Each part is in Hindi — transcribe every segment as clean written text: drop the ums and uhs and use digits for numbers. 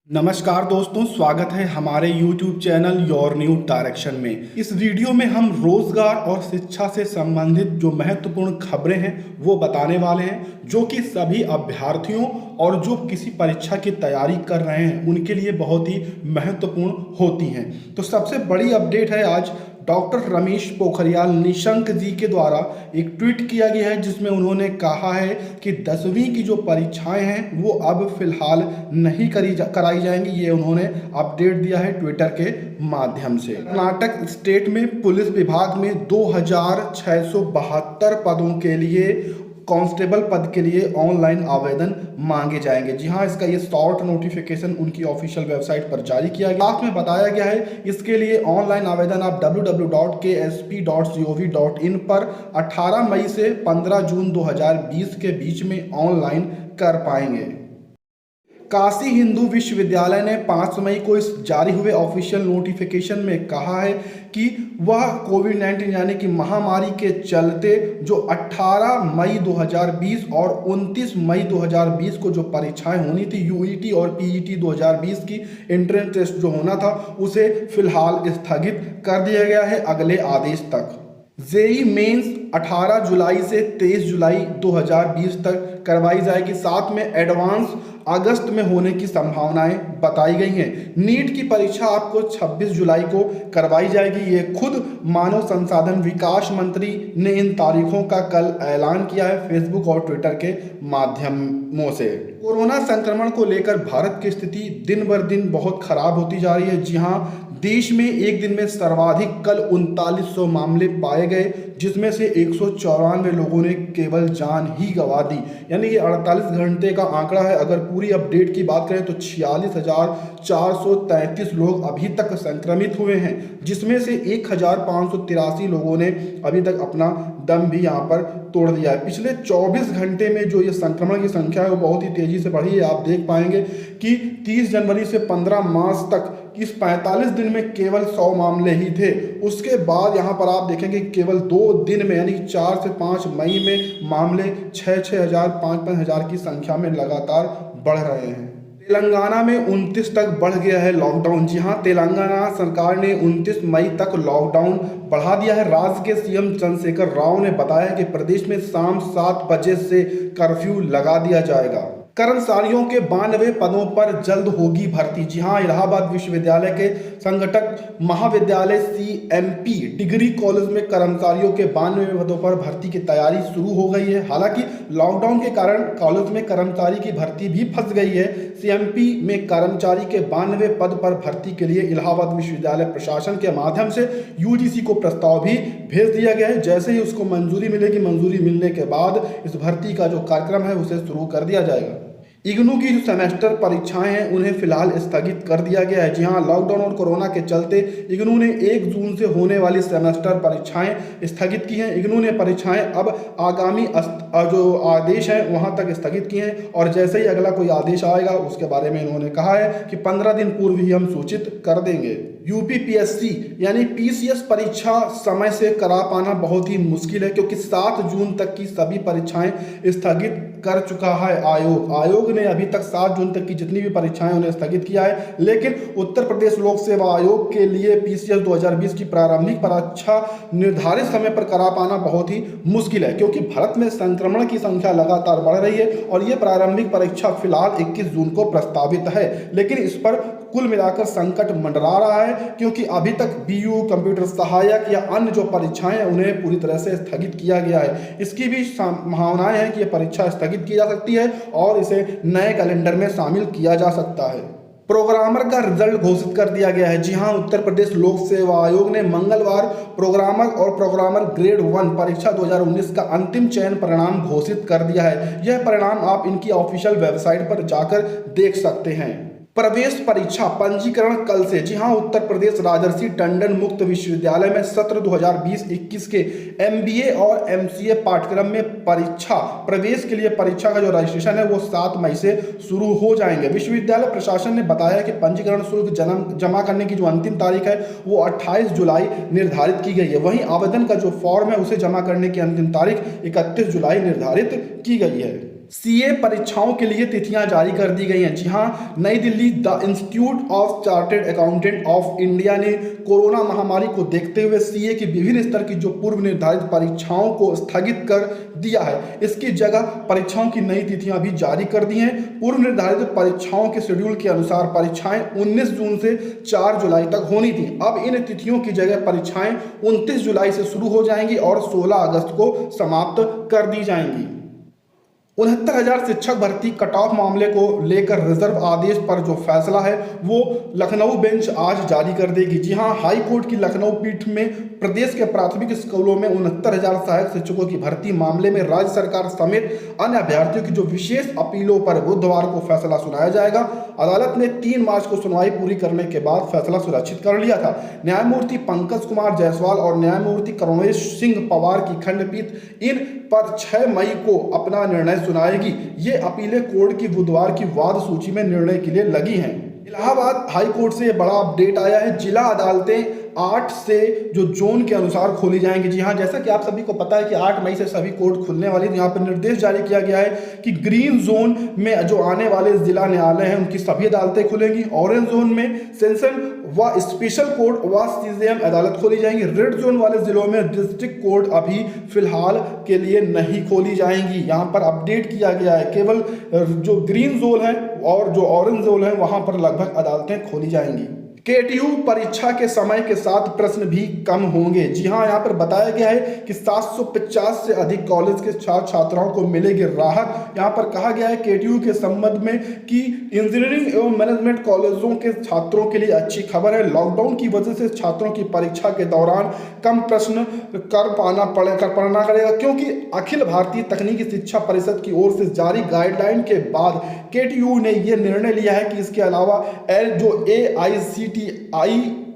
नमस्कार दोस्तों, स्वागत है हमारे YouTube channel your new direction में। इस वीडियो में हम रोजगार और शिक्षा से संबंधित जो महत्वपूर्ण खबरें हैं वो बताने वाले हैं, जो कि सभी अभ्यर्थियों और जो किसी परीक्षा की तैयारी कर रहे हैं उनके लिए बहुत ही महत्वपूर्ण होती हैं। तो सबसे बड़ी अपडेट है आज डॉक्टर रमेश पोखरियाल निशंक जी के द्वारा एक ट्वीट किया गया है, जिसमें उन्होंने कहा है कि 10वीं की जो परीक्षाएं हैं वो अब फिलहाल नहीं कराई जाएंगी। ये उन्होंने अपडेट दिया है ट्विटर के माध्यम से। कर्नाटक स्टेट में पुलिस विभाग में 2672 पदों के लिए कांस्टेबल पद के लिए ऑनलाइन आवेदन मांगे जाएंगे। जी हाँ, इसका ये शॉर्ट नोटिफिकेशन उनकी ऑफिशियल वेबसाइट पर जारी किया गया। साथ में बताया गया है इसके लिए ऑनलाइन आवेदन आप www.ksp.gov.in पर 18 मई से 15 जून 2020 के बीच में ऑनलाइन कर पाएंगे। काशी हिंदू विश्वविद्यालय ने 5 मई को इस जारी हुए ऑफिशियल नोटिफिकेशन में कहा है कि वह कोविड-19 यानी कि महामारी के चलते जो 18 मई 2020 और 29 मई 2020 को जो परीक्षाएं होनी थी यूईटी और पीईटी 2020 की एंट्रेंस टेस्ट जो होना था उसे फिलहाल स्थगित कर दिया गया है अगले आदेश तक। जेई मेंस 18 जुलाई से 23 जुलाई 2020 तक करवाई जाएगी। साथ में एडवांस अगस्त में होने की संभावनाएं बताई गई हैं। नीट की परीक्षा आपको 26 जुलाई को करवाई जाएगी। ये खुद मानव संसाधन विकास मंत्री ने इन तारीखों का कल ऐलान किया है फेसबुक और ट्विटर के माध्यमों से। कोरोना संक्रमण को लेकर भारत की स्थिति दिन बर दिन बहुत खराब होती जा रही है। जी हाँ, देश में एक दिन में सर्वाधिक कल 3900 मामले पाए गए, जिसमें से 194 लोगों ने केवल जान ही गंवा दी। यानी ये 48 घंटे का आंकड़ा है। अगर पूरी अपडेट की बात करें तो 46,433 लोग अभी तक संक्रमित हुए हैं, जिसमें से 1,583 लोगों ने अभी तक अपना दम भी यहाँ पर तोड़ दिया है। पिछले 24 घंटे में जो ये संक्रमण की संख्या है वो बहुत ही तेजी से बढ़ी है। आप देख पाएंगे कि 30 जनवरी से 15 मार्च तक इस 45 दिन में केवल 100 मामले ही थे। उसके बाद यहाँ पर आप देखेंगे केवल 2 दिन में यानी 4 से 5 मई में मामले 6-6 हजार 5-5 हजार की संख्या में लगातार बढ़ रहे हैं। तेलंगाना में 29 तक बढ़ गया है लॉकडाउन। जी हाँ, तेलंगाना सरकार ने 29 मई तक लॉकडाउन बढ़ा दिया है। राज्य के सीएम चंद्रशेखर राव ने बताया कि प्रदेश में शाम 7 बजे से कर्फ्यू लगा दिया जाएगा। कर्मचारियों के 92 पदों पर जल्द होगी भर्ती। जी हाँ, इलाहाबाद विश्वविद्यालय के संघटक महाविद्यालय सीएमपी डिग्री कॉलेज में कर्मचारियों के 92 पदों पर भर्ती की तैयारी शुरू हो गई है। हालांकि लॉकडाउन के कारण कॉलेज में कर्मचारी की भर्ती भी फंस गई है। सीएमपी में कर्मचारी के 92 पद पर भर्ती के लिए इलाहाबाद विश्वविद्यालय प्रशासन के माध्यम से यूजीसी को प्रस्ताव भी भेज दिया गया है। जैसे ही उसको मंजूरी मिलेगी, मंजूरी मिलने के बाद इस भर्ती का जो कार्यक्रम है उसे शुरू कर दिया जाएगा। इग्नू की जो सेमेस्टर परीक्षाएं हैं उन्हें फिलहाल स्थगित कर दिया गया है। जी हाँ, लॉकडाउन और कोरोना के चलते इग्नू ने 1 जून से होने वाली सेमेस्टर परीक्षाएं स्थगित की हैं। इग्नू ने परीक्षाएं अब आगामी जो आदेश है वहां तक स्थगित की हैं, और जैसे ही अगला कोई आदेश आएगा उसके बारे में इन्होंने कहा है कि 15 दिन पूर्व ही हम सूचित कर देंगे। यूपीपीएससी यानी पीसीएस परीक्षा समय से करा पाना बहुत ही मुश्किल है, क्योंकि 7 जून तक की सभी परीक्षाएं स्थगित कर चुका है आयोग ने अभी तक 7 जून तक की जितनी भी परीक्षाएं उन्हें स्थगित किया है। लेकिन उत्तर प्रदेश लोक सेवा आयोग के लिए पीसीएस 2020 की प्रारंभिक परीक्षा निर्धारित समय पर करा पाना बहुत ही मुश्किल है, क्योंकि भारत में संक्रमण की संख्या लगातार बढ़ रही है और ये प्रारंभिक परीक्षा फिलहाल 21 जून को प्रस्तावित है। लेकिन इस पर कुल मिलाकर संकट मंडरा रहा है, क्योंकि अभी तक बीयू, कंप्यूटर सहायक या अन्य जो परीक्षाएं हैं उन्हें पूरी तरह से स्थगित किया गया है। इसकी भी संभावनाएं हैं कि यह परीक्षा स्थगित की जा सकती है और इसे नए कैलेंडर में शामिल किया जा सकता है। प्रोग्रामर का रिजल्ट घोषित कर दिया गया है। जी हाँ, उत्तर प्रदेश लोक सेवा आयोग ने मंगलवार प्रोग्रामर और प्रोग्रामर ग्रेड 1 परीक्षा 2019 का अंतिम चयन परिणाम घोषित कर दिया है। यह परिणाम आप इनकी ऑफिशियल वेबसाइट पर जाकर देख सकते हैं। प्रवेश परीक्षा पंजीकरण कल से। जी हाँ, उत्तर प्रदेश राजर्षि टंडन मुक्त विश्वविद्यालय में सत्र 2020-21 के एमबीए और एमसीए पाठ्यक्रम में परीक्षा प्रवेश के लिए परीक्षा का जो रजिस्ट्रेशन है वो 7 मई से शुरू हो जाएंगे। विश्वविद्यालय प्रशासन ने बताया कि पंजीकरण शुल्क जमा करने की जो अंतिम तारीख है वो 28 जुलाई निर्धारित की गई है। वहीं आवेदन का जो फॉर्म है उसे जमा करने की अंतिम तारीख 31 जुलाई निर्धारित की गई है। सीए परीक्षाओं के लिए तिथियां जारी कर दी गई हैं। जी हां, नई Delhi the institute of chartered accountant of India ने कोरोना महामारी को देखते हुए सीए की विभिन्न स्तर की जो पूर्व निर्धारित परीक्षाओं को स्थगित कर दिया है, इसकी जगह परीक्षाओं की नई तिथियां भी जारी कर दी हैं। पूर्व निर्धारित परीक्षाओं के शेड्यूल के अनुसार परीक्षाएं 19 जून से 4 जुलाई तक होनी थी। अब इन तिथियों की जगह परीक्षाएं 29 जुलाई से शुरू हो जाएंगी और 16 अगस्त को समाप्त कर दी जाएंगी। 69,000 शिक्षक भर्ती कट ऑफ मामले को लेकर रिजर्व आदेश पर जो फैसला है वो लखनऊ बेंच आज जारी कर देगी। जी हां, हाई कोर्ट की लखनऊ पीठ में प्रदेश के प्राथमिक स्कूलों में 69,000 सहायक शिक्षकों की भर्ती मामले में राज्य सरकार समेत अन्य अभ्यर्थियों की जो विशेष अपीलों पर बुधवार को फैसला सुनाया जाएगा। अदालत ने 3 मार्च को सुनवाई पूरी करने के बाद फैसला सुरक्षित कर लिया था। न्यायमूर्ति पंकज कुमार जायसवाल और न्यायमूर्ति करुणेश सिंह पवार की खंडपीठ इन पर 6 मई को अपना निर्णय सुनाएगी। ये अपीलें कोर्ट की बुधवार की वाद सूची में निर्णय के लिए लगी हैं। इलाहाबाद हाई कोर्ट से बड़ा अपडेट आया है। जिला अदालतें 8 से जो जोन के अनुसार खोली जाएंगी। जी हाँ, जैसा कि आप सभी को पता है कि 8 मई से सभी कोर्ट खुलने वाली है। यहाँ पर निर्देश जारी किया गया है कि ग्रीन जोन में जो आने वाले जिला न्यायालय हैं उनकी सभी अदालतें खुलेंगी। ऑरेंज जोन में सेशन व स्पेशल कोर्ट व सीजेएम अदालत खोली जाएंगी। रेड जोन वाले जिलों में डिस्ट्रिक्ट कोर्ट अभी फिलहाल के लिए नहीं खोली जाएंगी। यहाँ पर अपडेट किया गया है, केवल जो ग्रीन जोन है और जो ऑरेंज जोन है वहां पर लगभग अदालतें खोली जाएंगी। केटीयू परीक्षा के समय के साथ प्रश्न भी कम होंगे। जी हां, यहाँ पर बताया गया है कि 750 से अधिक कॉलेज के छात्र छात्राओं को मिलेगी राहत। यहाँ पर कहा गया है केटीयू के संबंध में कि इंजीनियरिंग एवं मैनेजमेंट कॉलेजों के छात्रों के लिए अच्छी खबर है। लॉकडाउन की वजह से छात्रों की परीक्षा के दौरान कम प्रश्न करना पड़ेगा, क्योंकि अखिल भारतीय तकनीकी शिक्षा परिषद की ओर से जारी गाइडलाइन के बाद केटीयू ने यह निर्णय लिया है कि इसके अलावा जो AICTI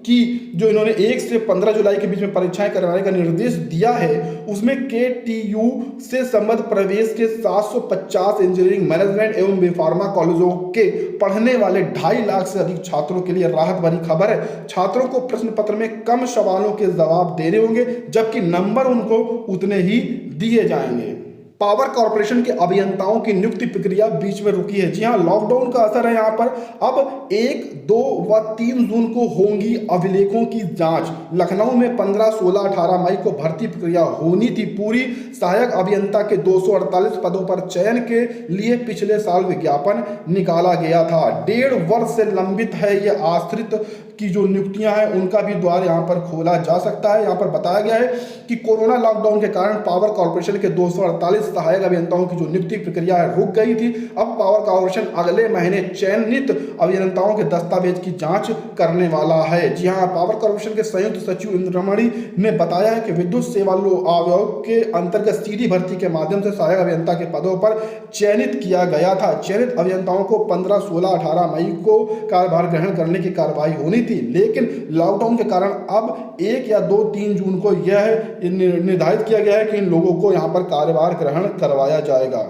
की जो इन्होंने 1 से 15 जुलाई के बीच में परीक्षाएं करवाने का निर्देश दिया है, उसमें केटीयू से संबद्ध प्रवेश के 750 इंजीनियरिंग मैनेजमेंट एवं बीफार्मा कॉलेजों के पढ़ने वाले 2.5 लाख से अधिक छात्रों के लिए राहत भरी खबर है। छात्रों को प्रश्न पत्र में कम सवालों के जवाब देने होंगे, जबकि नंबर उनको उतने ही दिए जाएंगे। पावर कॉर्पोरेशन के अभियंताओं की नियुक्ति प्रक्रिया बीच में रुकी है। जी हां, लॉकडाउन का असर है यहाँ पर। अब 1, 2 व 3 जून को होंगी अभिलेखों की जांच। लखनऊ में 15, 16, 18 मई को भर्ती प्रक्रिया होनी थी पूरी। सहायक अभियंता के 248 पदों पर चयन के लिए पिछले साल विज्ञापन निकाला गया था। 1.5 वर्ष से लंबित है ये आश्रित की जो नियुक्तियां हैं उनका भी द्वार यहां पर खोला जा सकता है। यहां पर बताया गया है कि कोरोना लॉकडाउन के कारण पावर कॉर्पोरेशन के 248 सहायक अभियंताओं की जो नियुक्ति प्रक्रिया है रुक गई थी। अब पावर कॉर्पोरेशन अगले महीने चयनित अभियंताओं के दस्तावेज की जांच करने वाला है। जी हां, पावर कॉर्पोरेशन के संयुक्त सचिव इंद्रमणि ने बताया है कि विद्युत सेवा आयोग के अंतर्गत सीधी भर्ती के माध्यम से सहायक अभियंता के पदों पर चयनित किया गया था। चयनित अभियंताओं को 15, 16, 18 मई को कार्यभार ग्रहण करने की कार्रवाई होनी थी, लेकिन लॉकडाउन के कारण अब 1 या 2, 3 जून को यह निर्धारित किया गया है कि इन लोगों को यहां पर कार्यभार ग्रहण करवाया जाएगा।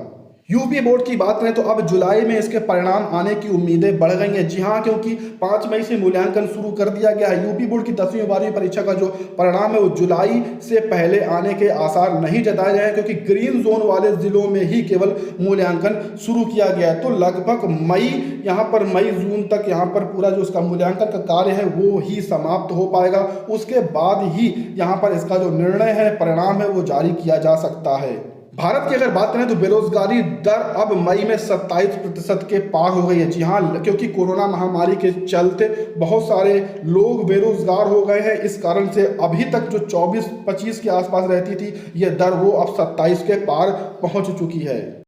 यूपी बोर्ड की बात करें तो अब जुलाई में इसके परिणाम आने की उम्मीदें बढ़ गई हैं। जी हां, क्योंकि 5 मई से मूल्यांकन शुरू कर दिया गया है। यूपी बोर्ड की 10वीं और 12वीं परीक्षा का जो परिणाम है वो जुलाई से पहले आने के आसार नहीं जताए गए हैं, क्योंकि ग्रीन जोन वाले जिलों में ही केवल मूल्यांकन शुरू किया गया है। तो लगभग मई जून तक यहाँ पर पूरा जो इसका मूल्यांकन का कार्य है वो ही समाप्त हो पाएगा। उसके बाद ही यहाँ पर इसका जो निर्णय है, परिणाम है, वो जारी किया जा सकता है। भारत की अगर बात करें तो बेरोजगारी दर अब मई में 27% के पार हो गई है। जी हाँ, क्योंकि कोरोना महामारी के चलते बहुत सारे लोग बेरोजगार हो गए हैं। इस कारण से अभी तक जो 24-25 के आसपास रहती थी ये दर, वो अब 27 के पार पहुंच चुकी है।